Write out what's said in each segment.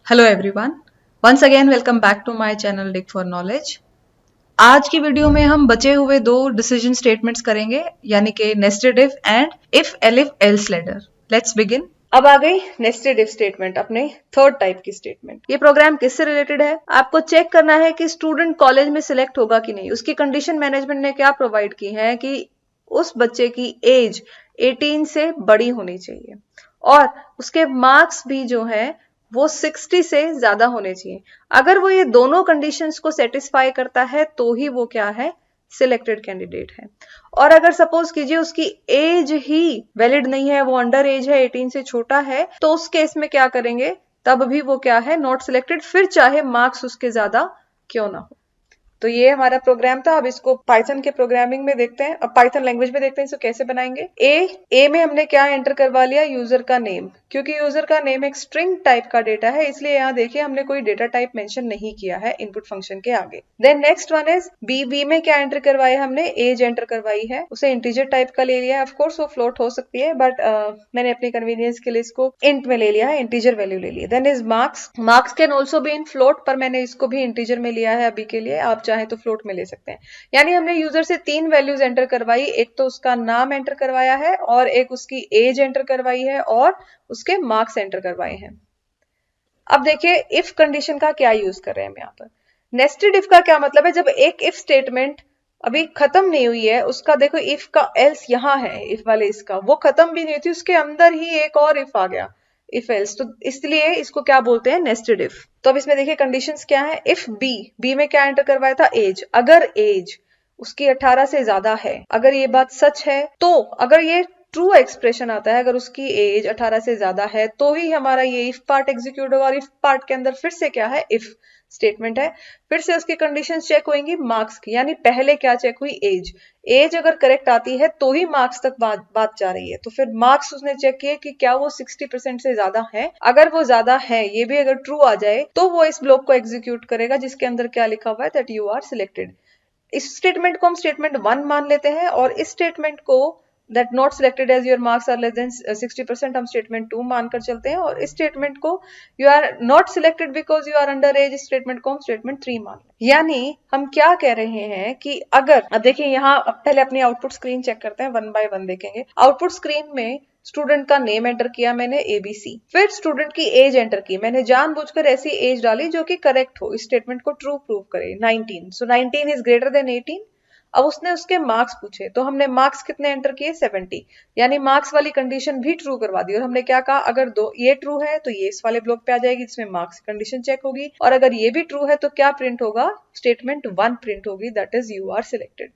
Hello everyone, once again welcome back to my channel dig for knowledge. आज की video में हम बचे हुए दो डिसीजन स्टेटमेंट्स करेंगे, यानी कि nested if and if elif else ladder. Let's begin. अब आ गई नेस्टेड इफ स्टेटमेंट, अपने थर्ड टाइप की स्टेटमेंट। ये प्रोग्राम किससे रिलेटेड है? आपको चेक करना है कि स्टूडेंट कॉलेज में सिलेक्ट होगा कि नहीं। उसकी कंडीशन मैनेजमेंट ने क्या प्रोवाइड की है कि उस बच्चे की एज 18 से बड़ी होनी चाहिए और उसके मार्क्स भी जो है वो 60 से ज्यादा होने चाहिए। अगर वो ये दोनों कंडीशंस को सेटिस्फाई करता है तो ही वो क्या है, सिलेक्टेड कैंडिडेट है। और अगर सपोज कीजिए उसकी एज ही वैलिड नहीं है, वो अंडर एज है, 18 से छोटा है, तो उस केस में क्या करेंगे, तब भी वो क्या है, नॉट सिलेक्टेड, फिर चाहे मार्क्स उसके ज्यादा क्यों ना हो। तो ये हमारा प्रोग्राम था। अब इसको पाइथन के प्रोग्रामिंग में देखते हैं, अब पाइथन लैंग्वेज में देखते हैं इसको कैसे बनाएंगे। ए में हमने क्या एंटर करवा लिया, यूजर का नेम, क्योंकि यूजर का नेम एक स्ट्रिंग टाइप का डेटा है, इसलिए यहाँ देखिए हमने कोई डेटा टाइप मेंशन नहीं किया है इनपुट फंक्शन के आगे। Then next one is B में क्या एंटर करवाया हमने, एज एंटर करवाई है, उसे इंटीजर टाइप का ले लिया है। ऑफकोर्स वो फ्लोट हो सकती है, बट मैंने अपनी कन्वीनियंस के लिए इसको इंट में ले लिया है, इंटीजर वैल्यू ले लिया। Then is marks, marks can also be in float, पर मैंने इसको भी इंटीजर में लिया है अभी के लिए, आप चाहे तो फ्लोट में ले सकते हैं। यानी हमने यूजर से तीन वैल्यूज एंटर करवाई, एक तो उसका नाम एंटर करवाया है और एक उसकी एज एंटर करवाई है और उसके मार्क्स एंटर करवाए हैं। अब देखिए इफ कंडीशन का क्या यूज कर रहे हैं हम यहाँ पर। नेस्टेड इफ का क्या मतलब है, जब एक इफ स्टेटमेंट अभी खत्म नहीं हुई है, उसका देखो इफ का एल्स यहाँ है, इफ वाले इसका वो खत्म भी नहीं हुई थी, उसके अंदर ही एक और इफ आ गया, इफ एल्स, तो इसलिए इसको क्या बोलते हैं, नेस्टेड इफ। तो अब इसमें देखिए कंडीशंस क्या है। इफ बी में क्या एंटर करवाया था, एज, अगर एज उसकी 18 से ज्यादा है, अगर ये बात सच है, तो अगर ये ट्रू एक्सप्रेशन आता है, अगर उसकी एज 18 से ज्यादा है, तो ही हमारा ये इफ पार्ट एग्जीक्यूट होगा। और इफ पार्ट के अंदर फिर से क्या है, इफ स्टेटमेंट है, फिर से उसकी कंडीशंस चेक होंगी मार्क्स की, यानी पहले क्या चेक हुई, एज। एज अगर करेक्ट आती है तो ही मार्क्स तक बात जा रही है, तो फिर मार्क्स उसने चेक किए कि क्या वो 60% से ज्यादा है। अगर वो ज्यादा है, ये भी अगर ट्रू आ जाए, तो वो इस ब्लॉक को एग्जीक्यूट करेगा जिसके अंदर क्या लिखा हुआ है, दैट यू आर सिलेक्टेड। इस स्टेटमेंट को हम स्टेटमेंट 1 मान लेते हैं और इस स्टेटमेंट को that not selected as your marks are less than 60% हम स्टेटमेंट 2 मानकर चलते हैं, और इस स्टेटमेंट को you are not selected because you are under age, statement को हम स्टेटमेंट 3 मान लें। यानी हम क्या कह रहे हैं कि अगर, अब देखिए यहाँ पहले अपनी आउटपुट स्क्रीन चेक करते हैं, 1 बाय 1 देखेंगे। आउटपुट स्क्रीन में स्टूडेंट का नेम एंटर किया मैंने, एबीसी, फिर स्टूडेंट की एज एंटर की, मैंने जानबूझकर ऐसी एज डाली जो कि करेक्ट हो, इस स्टेटमेंट को ट्रू प्रूव करे, 19, सो 19 इज ग्रेटर देन 18। अब उसने उसके मार्क्स पूछे, तो हमने मार्क्स कितने एंटर किए, 70, यानी मार्क्स वाली कंडीशन भी ट्रू करवा दी। और हमने क्या कहा, अगर दो ये ट्रू है तो ये इस वाले ब्लॉक पे आ जाएगी जिसमें मार्क्स कंडीशन चेक होगी, और अगर ये भी ट्रू है तो क्या प्रिंट होगा, स्टेटमेंट 1 प्रिंट होगी, that is you are selected.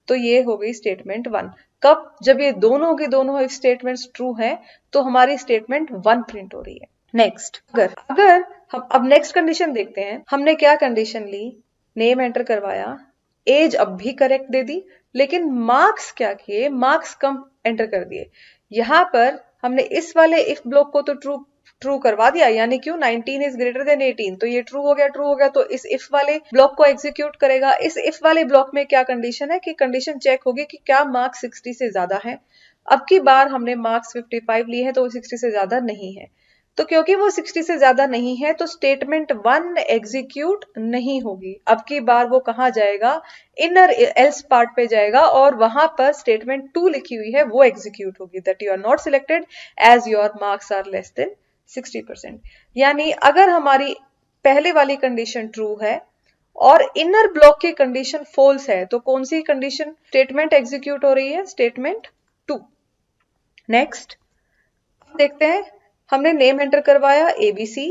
तो ये हो गई स्टेटमेंट 1। कब, जब ये दोनों के दोनों इफ स्टेटमेंट्स ट्रू हैं तो हमारी स्टेटमेंट 1 प्रिंट हो रही है। नेक्स्ट, अगर हम अब नेक्स्ट कंडीशन देखते हैं, हमने क्या कंडीशन ली, नेम एंटर करवाया, एज अब भी करेक्ट दे दी, लेकिन मार्क्स क्या किए, मार्क्स कम एंटर कर दिए। यहां पर हमने इस वाले इफ ब्लॉक को तो ट्रू करवा दिया, यानी क्यों, 19 इज ग्रेटर देन 18, तो ये ट्रू हो गया, ट्रू हो गया, तो इस इफ वाले ब्लॉक को एग्जीक्यूट करेगा। इस इफ वाले ब्लॉक में क्या कंडीशन है कि कंडीशन चेक होगी कि क्या मार्क्स 60 से ज्यादा है। अब की बार हमने मार्क्स 55 लिए हैं तो वो 60 से ज्यादा नहीं है, तो क्योंकि वो 60 से ज्यादा नहीं है तो स्टेटमेंट 1 एग्जीक्यूट नहीं होगी। अब की बार वो कहां जाएगा, इनर एल्स पार्ट पे जाएगा, और वहां पर स्टेटमेंट 2 लिखी हुई है वो एग्जीक्यूट होगी, that you are not selected as your marks are less than 60%। यानी अगर हमारी पहले वाली कंडीशन ट्रू है और इनर ब्लॉक की कंडीशन फॉल्स है, तो कौन सी कंडीशन स्टेटमेंट एग्जीक्यूट हो रही है, स्टेटमेंट 2। नेक्स्ट देखते हैं, हमने नेम एंटर करवाया एबीसी,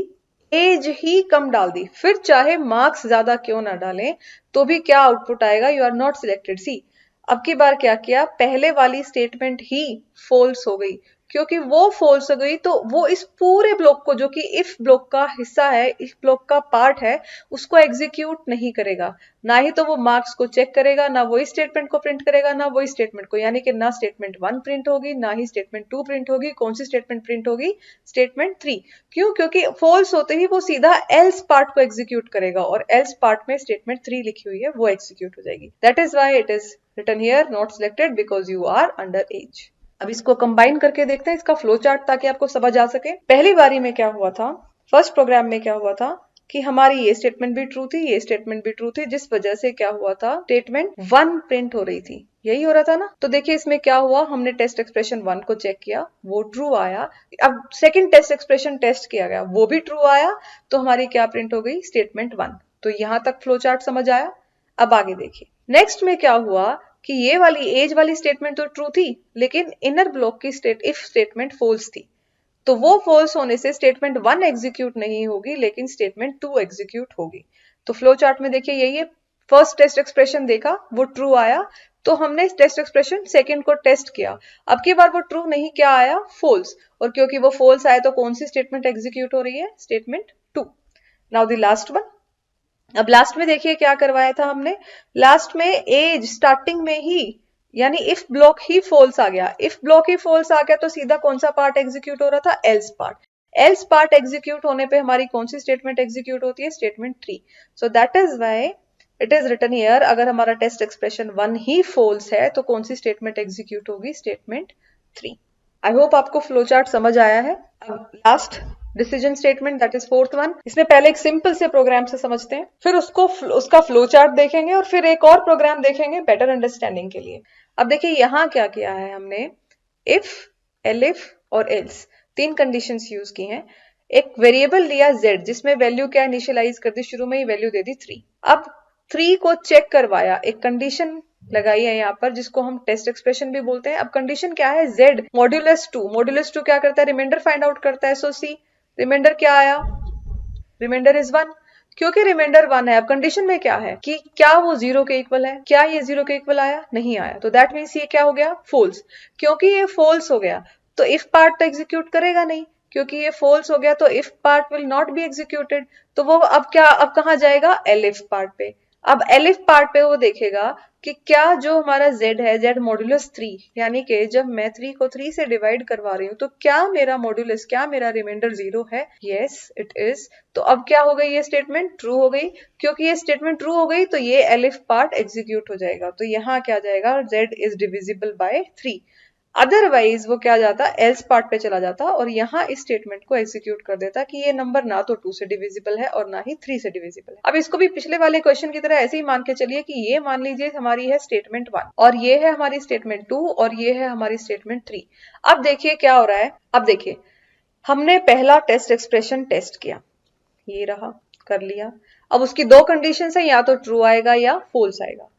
एज ही कम डाल दी, फिर चाहे मार्क्स ज्यादा क्यों ना डालें तो भी क्या आउटपुट आएगा, यू आर नॉट सिलेक्टेड। सी, अब की बार क्या किया, पहले वाली स्टेटमेंट ही फॉल्स हो गई, क्योंकि वो फॉल्स हो गई तो वो इस पूरे ब्लॉक को, जो कि इफ ब्लॉक का हिस्सा है, इफ ब्लॉक का पार्ट है, उसको एग्जीक्यूट नहीं करेगा। ना ही तो वो मार्क्स को चेक करेगा, ना वो इस स्टेटमेंट को प्रिंट करेगा, ना वो इस स्टेटमेंट को, यानी कि ना स्टेटमेंट 1 प्रिंट होगी, ना ही स्टेटमेंट 2 प्रिंट होगी। कौन सी स्टेटमेंट प्रिंट होगी, स्टेटमेंट 3। क्यों, क्योंकि फॉल्स होते ही वो सीधा एल्स पार्ट को एग्जीक्यूट करेगा, और एल्स पार्ट में स्टेटमेंट 3 लिखी हुई है वो एग्जीक्यूट हो जाएगी। That is why it is written here not selected because you are under age. अब इसको कंबाइन करके देखते हैं इसका फ्लो चार्ट, ताकि आपको समझ आ सके। पहली बारी में क्या हुआ था, फर्स्ट प्रोग्राम में क्या हुआ था कि हमारी ये स्टेटमेंट भी ट्रू थी, ये स्टेटमेंट भी ट्रू थी, जिस वजह से क्या हुआ था, स्टेटमेंट 1 प्रिंट हो रही थी, यही हो रहा था ना। तो देखिए इसमें क्या हुआ, हमने टेस्ट एक्सप्रेशन 1 को चेक किया, वो ट्रू आया। अब सेकंड टेस्ट एक्सप्रेशन टेस्ट किया गया, वो भी ट्रू आया, तो हमारी क्या प्रिंट हो गई, स्टेटमेंट 1। तो यहां तक फ्लो चार्ट समझ आया। अब आगे देखिए नेक्स्ट में क्या हुआ कि ये वाली एज वाली स्टेटमेंट तो ट्रू थी, लेकिन इनर ब्लॉक की इफ स्टेटमेंट फॉल्स थी। तो वो फॉल्स होने से स्टेटमेंट 1 एग्जीक्यूट नहीं होगी, लेकिन स्टेटमेंट 2 एग्जीक्यूट होगी। तो फ्लो चार्ट में देखिए यही है, फर्स्ट टेस्ट एक्सप्रेशन देखा, वो ट्रू आया, तो हमने टेस्ट एक्सप्रेशन सेकंड को टेस्ट किया। अब की बार वो ट्रू नहीं, क्या आया, फॉल्स। और क्योंकि वो फॉल्स आया तो कौन सी स्टेटमेंट एग्जीक्यूट हो रही है, statement 2। Now the last one. अब लास्ट में देखिए क्या करवाया था हमने, लास्ट में एज स्टार्टिंग में ही, यानी इफ ब्लॉक ही फॉल्स आ गया। इफ ब्लॉक ही फॉल्स आ गया तो सीधा कौन सा पार्ट एग्जीक्यूट हो रहा था, else part. Else part execute होने पे हमारी कौन सी स्टेटमेंट एग्जीक्यूट होती है, statement 3। So that is why it is written here, अगर हमारा टेस्ट एक्सप्रेशन 1 ही फॉल्स है तो कौन सी स्टेटमेंट एग्जीक्यूट होगी, स्टेटमेंट 3। आई होप आपको फ्लो चार्ट समझ आया है। अब last decision statement, that is fourth one. इसमें पहले एक सिंपल से प्रोग्राम से समझते हैं, फिर उसका फ्लो चार्ट देखेंगे, और फिर एक और प्रोग्राम देखेंगे बेटर अंडरस्टैंडिंग के लिए। अब देखिए यहाँ क्या किया है हमने, इफ, एलिफ और एल्स, 3 कंडीशंस यूज की हैं। एक वेरिएबल लिया z, जिसमें वैल्यू क्या इनिशियलाइज कर दी, शुरू में ही वैल्यू दे दी 3। अब 3 को चेक करवाया, एक कंडीशन लगाई है यहाँ पर, जिसको हम टेस्ट एक्सप्रेशन भी बोलते हैं। अब कंडीशन क्या है, z मॉड्यूलस 2। मॉड्यूलस 2 क्या करता है, रिमाइंडर फाइंड आउट करता है। सो सी रिमाइंडर क्या आया, रिमाइंडर इज 1। क्योंकि रिमाइंडर 1 है, अब कंडीशन में क्या है कि क्या वो 0 के इक्वल है, क्या ये 0 के इक्वल आया, नहीं आया, तो दैट मीन्स ये क्या हो गया, फॉल्स। क्योंकि ये फॉल्स हो गया तो इफ पार्ट तो एग्जीक्यूट करेगा नहीं, क्योंकि ये फॉल्स हो गया तो if part will not be executed. तो वो अब कहां जाएगा, एलिफ पार्ट पे। अब एलिफ पार्ट पे वो देखेगा कि क्या जो हमारा z है, z मॉड्यूलस 3, यानी कि जब मैं 3 को 3 से डिवाइड करवा रही हूँ तो क्या मेरा मॉड्यूलस, क्या मेरा रिमाइंडर 0 है, यस इट इज। तो अब क्या हो गई, ये स्टेटमेंट ट्रू हो गई। क्योंकि ये स्टेटमेंट ट्रू हो गई तो ये एलिफ पार्ट एग्जीक्यूट हो जाएगा। तो यहाँ क्या जाएगा, z is divisible by 3। Otherwise वो क्या जाता, एल्स पार्ट पे चला जाता और यहाँ इस स्टेटमेंट को एग्जीक्यूट कर देता कि ये नंबर ना तो 2 से डिविजिबल है और ना ही 3 से डिविजिबल है। अब इसको भी पिछले वाले क्वेश्चन की तरह ऐसे ही मान के चलिए कि ये मान लीजिए हमारी है स्टेटमेंट 1 और ये है हमारी स्टेटमेंट 2 और ये है हमारी स्टेटमेंट 3। अब देखिए क्या हो रहा है, अब देखिए हमने पहला टेस्ट एक्सप्रेशन टेस्ट किया, ये रहा, कर लिया। अब उसकी 2 कंडीशन है, या तो ट्रू आएगा या फॉल्स आएगा।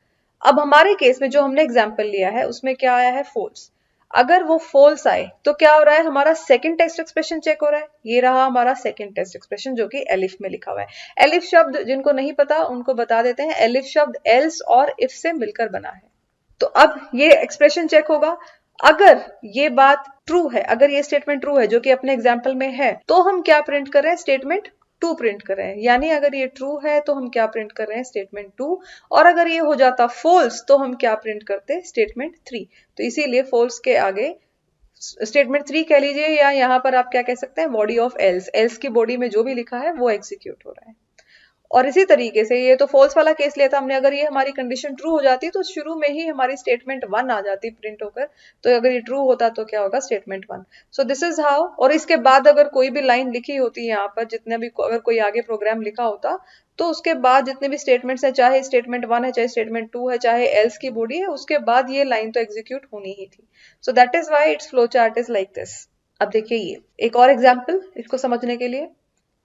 अब हमारे केस में जो हमने एग्जाम्पल लिया है उसमें क्या आया है, फॉल्स। अगर वो फॉल्स आए तो क्या हो रहा है, हमारा सेकंड टेस्ट एक्सप्रेशन चेक हो रहा है। ये रहा हमारा सेकंड टेस्ट एक्सप्रेशन जो कि एलिफ में लिखा हुआ है। एलिफ शब्द जिनको नहीं पता उनको बता देते हैं, एलिफ शब्द एल्स और इफ से मिलकर बना है। तो अब ये एक्सप्रेशन चेक होगा, अगर ये बात ट्रू है, अगर ये स्टेटमेंट ट्रू है जो कि अपने एग्जाम्पल में है, तो हम क्या प्रिंट कर रहे हैं, स्टेटमेंट 2 प्रिंट कर रहे हैं। यानी अगर ये ट्रू है तो हम क्या प्रिंट कर रहे हैं, स्टेटमेंट 2। और अगर ये हो जाता फॉल्स तो हम क्या प्रिंट करते, स्टेटमेंट 3। तो इसीलिए फॉल्स के आगे स्टेटमेंट 3 कह लीजिए, या यहाँ पर आप क्या कह सकते हैं, बॉडी ऑफ एल्स। एल्स की बॉडी में जो भी लिखा है वो एग्जीक्यूट हो रहा है। और इसी तरीके से ये तो फॉल्स वाला केस लिया था हमने, अगर ये हमारी कंडीशन ट्रू हो जाती तो शुरू में ही हमारी स्टेटमेंट 1 आ जाती प्रिंट होकर। तो अगर ये ट्रू होता तो क्या होगा, statement 1। So this is how. और इसके बाद अगर कोई भी लाइन लिखी होती है यहाँ पर, जितने भी अगर कोई आगे प्रोग्राम लिखा होता तो उसके बाद जितने भी स्टेटमेंट्स है, चाहे स्टेटमेंट 1 है, चाहे स्टेटमेंट 2 है, चाहे एल्स की बॉडी है, उसके बाद ये लाइन तो एग्जीक्यूट होनी ही थी। सो that is why it's flow chart is like this. अब देखिए ये एक और एग्जाम्पल इसको समझने के लिए।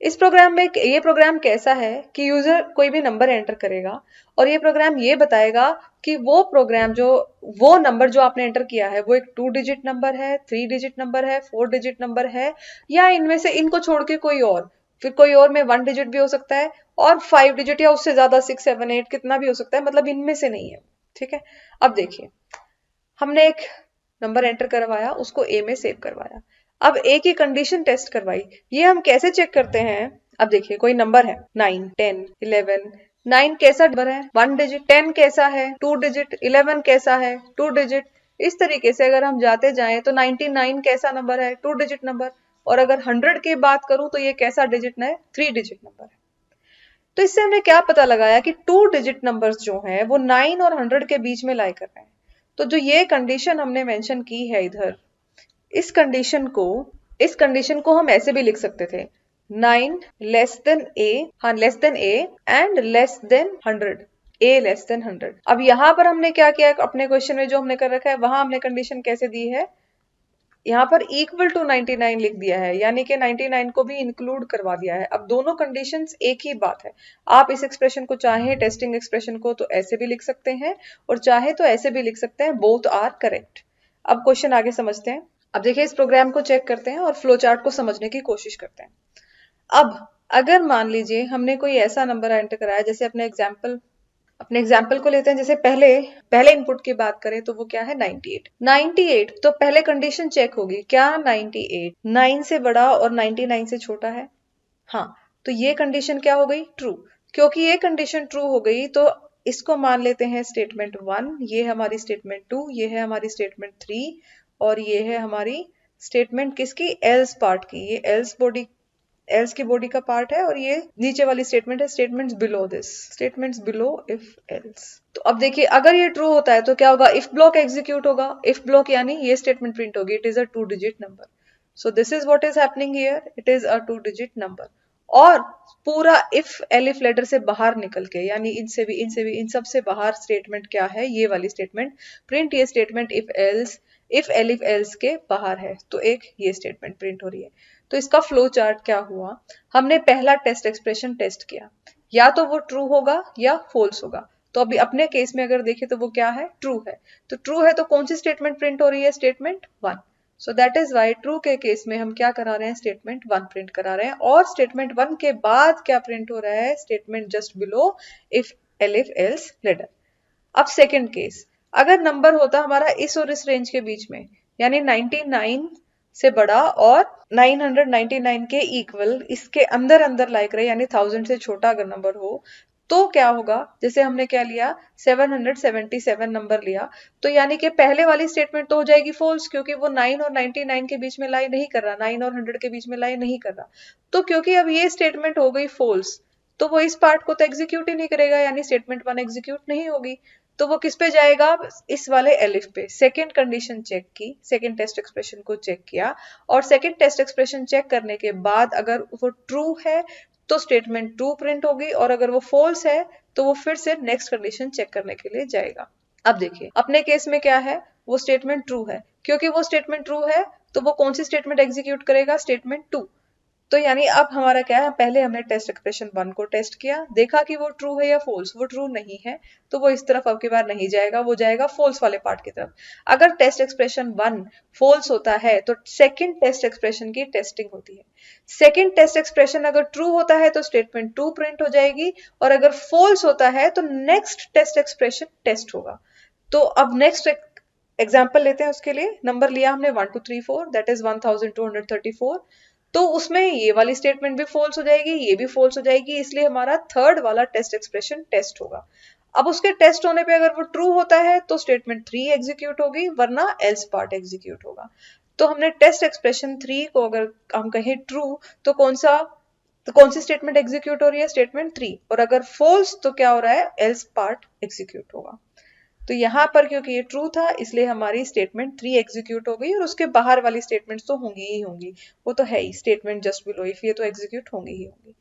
इस प्रोग्राम में ये प्रोग्राम कैसा है कि यूजर कोई भी नंबर एंटर करेगा और ये प्रोग्राम ये बताएगा कि वो नंबर जो आपने एंटर किया है वो एक 2 डिजिट नंबर है, 3 डिजिट नंबर है, 4 डिजिट नंबर है, या इनमें से इनको छोड़ के कोई और, फिर कोई और में 1 डिजिट भी हो सकता है और 5 डिजिट या उससे ज्यादा 6, 7, 8 कितना भी हो सकता है, मतलब इनमें से नहीं है। ठीक है, अब देखिए हमने एक नंबर एंटर करवाया, उसको ए में सेव करवाया। अब ए की कंडीशन टेस्ट करवाई। ये हम कैसे चेक करते हैं, अब देखिए कोई नंबर है 9, 10, 11। 9 कैसा नंबर है, 1 डिजिट। 10 कैसा है, 2 डिजिट। 11 कैसा है, 2 डिजिट। इस तरीके से अगर हम जाते जाएं तो 99 कैसा नंबर है, 2 डिजिट नंबर। और अगर 100 की बात करूं तो ये कैसा डिजिट है, 3 डिजिट नंबर है। तो इससे हमने क्या पता लगाया कि 2 डिजिट नंबर्स जो हैं वो 9 और 100 के बीच में लाई कर रहे हैं। तो जो ये कंडीशन हमने मेंशन की है इधर, इस कंडीशन को हम ऐसे भी लिख सकते थे, 9 लेस देन ए, हाँ less than A and less than 100, A less than 100। अब यहाँ पर हमने क्या किया, अपने क्वेश्चन में जो हमने कर रखा है वहां हमने कंडीशन कैसे दी है, यहाँ पर इक्वल टू 99 लिख दिया है, यानी कि 99 को भी इंक्लूड करवा दिया है। अब दोनों कंडीशंस एक ही बात है। आप इस एक्सप्रेशन को चाहे टेस्टिंग एक्सप्रेशन को तो ऐसे भी लिख सकते हैं और चाहे तो ऐसे भी लिख सकते हैं, बोथ आर करेक्ट। अब क्वेश्चन आगे समझते हैं। अब देखिए इस प्रोग्राम को चेक करते हैं और फ्लो चार्ट को समझने की कोशिश करते हैं। अब अगर मान लीजिए हमने कोई ऐसा नंबर एंटर कराया, जैसे अपने एग्जाम्पल को लेते हैं, जैसे पहले इनपुट की बात करें तो वो क्या है 98। 98 तो पहले कंडीशन चेक होगी, क्या 98 9 से बड़ा और 99 से छोटा है, हाँ तो ये कंडीशन क्या हो गई, ट्रू। क्योंकि ये कंडीशन ट्रू हो गई तो इसको मान लेते हैं स्टेटमेंट 1, ये है हमारी स्टेटमेंट 2, ये है हमारी स्टेटमेंट 3 और ये है हमारी स्टेटमेंट किसकी, एल्स पार्ट की। ये एल्स की बॉडी का पार्ट है और ये नीचे वाली स्टेटमेंट है, statements below this, statements below if else. तो अब देखिए अगर ये ट्रू होता है तो क्या होगा, इफ ब्लॉक एग्जीक्यूट होगा। इफ ब्लॉक यानी ये स्टेटमेंट प्रिंट होगी, it is a 2 digit number. So this is what is happening here, it is a 2 digit number. और पूरा इफ एलिफ लेटर से बाहर निकल के, यानी इनसे भी इन सब से बाहर स्टेटमेंट क्या है, ये वाली स्टेटमेंट प्रिंट, ये स्टेटमेंट इफ एलिफ एल्स के बाहर है तो एक ये स्टेटमेंट प्रिंट हो रही है। तो इसका फ्लो चार्ट क्या हुआ, हमने पहला टेस्ट एक्सप्रेशन टेस्ट किया, या तो वो ट्रू होगा या फॉल्स होगा। तो अभी अपने केस में अगर देखें तो वो क्या है, ट्रू है। तो ट्रू है तो कौन सी स्टेटमेंट प्रिंट हो रही है, statement 1। So that is why true के केस में हम क्या करा रहे हैं, स्टेटमेंट 1 प्रिंट करा रहे हैं। और स्टेटमेंट 1 के बाद क्या प्रिंट हो रहा है, statement just below if elif else ladder. अब सेकंड केस, अगर नंबर होता हमारा इस और इस रेंज के बीच में, यानी 99 से बड़ा और 999 के इक्वल, इसके अंदर अंदर लाइक रहे, यानी 1000 से छोटा अगर नंबर हो तो क्या होगा, जैसे हमने क्या लिया 777 नंबर लिया, तो यानी कि पहले वाली स्टेटमेंट तो हो जाएगी फॉल्स, क्योंकि वो 9 और 99 के बीच में लाई नहीं कर रहा, 9 और 100 के बीच में लाई नहीं कर रहा। तो क्योंकि अब ये स्टेटमेंट हो गई फॉल्स तो वो इस पार्ट को तो एग्जीक्यूट ही नहीं करेगा, यानी स्टेटमेंट 1 एग्जीक्यूट नहीं होगी। तो वो किस पे जाएगा, इस वाले एलिफ पे। सेकेंड कंडीशन चेक की, सेकेंड टेस्ट एक्सप्रेशन को चेक किया और सेकेंड टेस्ट एक्सप्रेशन चेक करने के बाद अगर वो ट्रू है तो स्टेटमेंट 2 प्रिंट होगी, और अगर वो फॉल्स है तो वो फिर से नेक्स्ट कंडीशन चेक करने के लिए जाएगा। अब देखिए अपने केस में क्या है, वो स्टेटमेंट ट्रू है। क्योंकि वो स्टेटमेंट ट्रू है तो वो कौन सी स्टेटमेंट एग्जीक्यूट करेगा, स्टेटमेंट 2। तो यानी अब हमारा क्या है, पहले हमने टेस्ट एक्सप्रेशन 1 को टेस्ट किया, देखा कि वो ट्रू है या फॉल्स, वो ट्रू नहीं है तो वो इस तरफ अब की बार नहीं जाएगा, वो जाएगा फॉल्स वाले पार्ट की तरफ। अगर टेस्ट एक्सप्रेशन 1 फॉल्स होता है तो सेकंड टेस्ट एक्सप्रेशन की टेस्टिंग होती है। सेकंड टेस्ट एक्सप्रेशन अगर ट्रू होता है तो स्टेटमेंट 2 प्रिंट हो जाएगी, और अगर फॉल्स होता है तो नेक्स्ट टेस्ट एक्सप्रेशन टेस्ट होगा। तो अब नेक्स्ट एग्जाम्पल लेते हैं, उसके लिए नंबर लिया हमने 1 2 3 4, दैट इज 1234। तो उसमें ये वाली स्टेटमेंट भी फॉल्स हो जाएगी, ये भी फॉल्स हो जाएगी, इसलिए हमारा थर्ड वाला टेस्ट एक्सप्रेशन टेस्ट होगा। अब उसके टेस्ट होने पे अगर वो ट्रू होता है तो स्टेटमेंट 3 एग्जीक्यूट होगी, वरना एल्स पार्ट एग्जीक्यूट होगा। तो हमने टेस्ट एक्सप्रेशन 3 को अगर हम कहें ट्रू तो कौन सी स्टेटमेंट एग्जीक्यूट हो रही है, स्टेटमेंट 3, और अगर फॉल्स तो क्या हो रहा है, एल्स पार्ट एग्जीक्यूट होगा। तो यहाँ पर क्योंकि ये ट्रू था इसलिए हमारी स्टेटमेंट 3 एग्जीक्यूट हो गई, और उसके बाहर वाली स्टेटमेंट्स तो होंगी ही होंगी, वो तो है ही, स्टेटमेंट जस्ट बिलो इफ ये तो एग्जीक्यूट होंगी ही होंगी।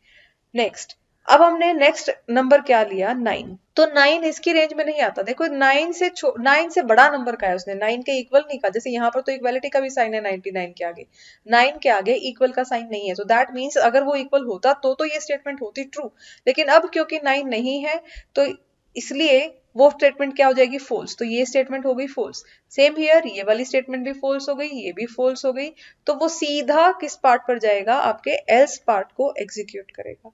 नेक्स्ट, अब हमने नेक्स्ट नंबर क्या लिया, 9। तो 9 इसकी रेंज में नहीं आता। देखो 9 से बड़ा नंबर का है, उसने 9 के इक्वल नहीं कहा। जैसे यहाँ पर तो इक्वालिटी का भी साइन है 99 के आगे, 9 के आगे इक्वल का साइन नहीं है। तो दैट मीन्स अगर वो इक्वल होता तो ये स्टेटमेंट होती ट्रू, लेकिन अब क्योंकि 9 नहीं है तो इसलिए वो स्टेटमेंट क्या हो जाएगी, फॉल्स। तो ये स्टेटमेंट हो गई फॉल्स। सेम हियर, ये वाली स्टेटमेंट भी फॉल्स हो गई, ये भी फॉल्स हो गई। तो वो सीधा किस पार्ट पर जाएगा, आपके एल्स पार्ट को एग्जीक्यूट करेगा।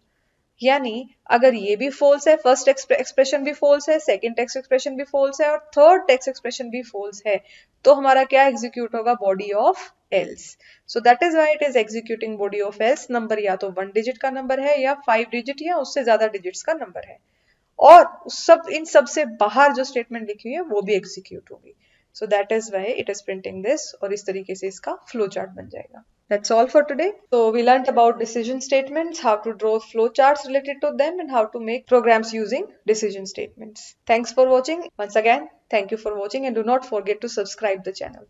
यानी अगर ये भी फॉल्स है, फर्स्ट एक्सप्रेशन भी फॉल्स है, सेकंड टेक्स्ट एक्सप्रेशन भी फॉल्स है और थर्ड टेक्स्ट एक्सप्रेशन भी फॉल्स है, तो हमारा क्या एग्जीक्यूट होगा, body of else. So that is why it is executing body of else. Number या तो 1 डिजिट का नंबर है या 5 डिजिट या उससे ज्यादा डिजिट्स का नंबर है, और इन सब से बाहर जो स्टेटमेंट लिखी हुई है वो भी एग्जीक्यूट होगी। सो that is why it is printing this, और इस तरीके से इसका फ्लो चार्ट बन जाएगा। That's all for today. So we learned about decision statements, how to draw flow charts related to them, and how to make programs using decision statements. Thanks for watching. Once again, thank you for watching, and do not forget to subscribe the channel.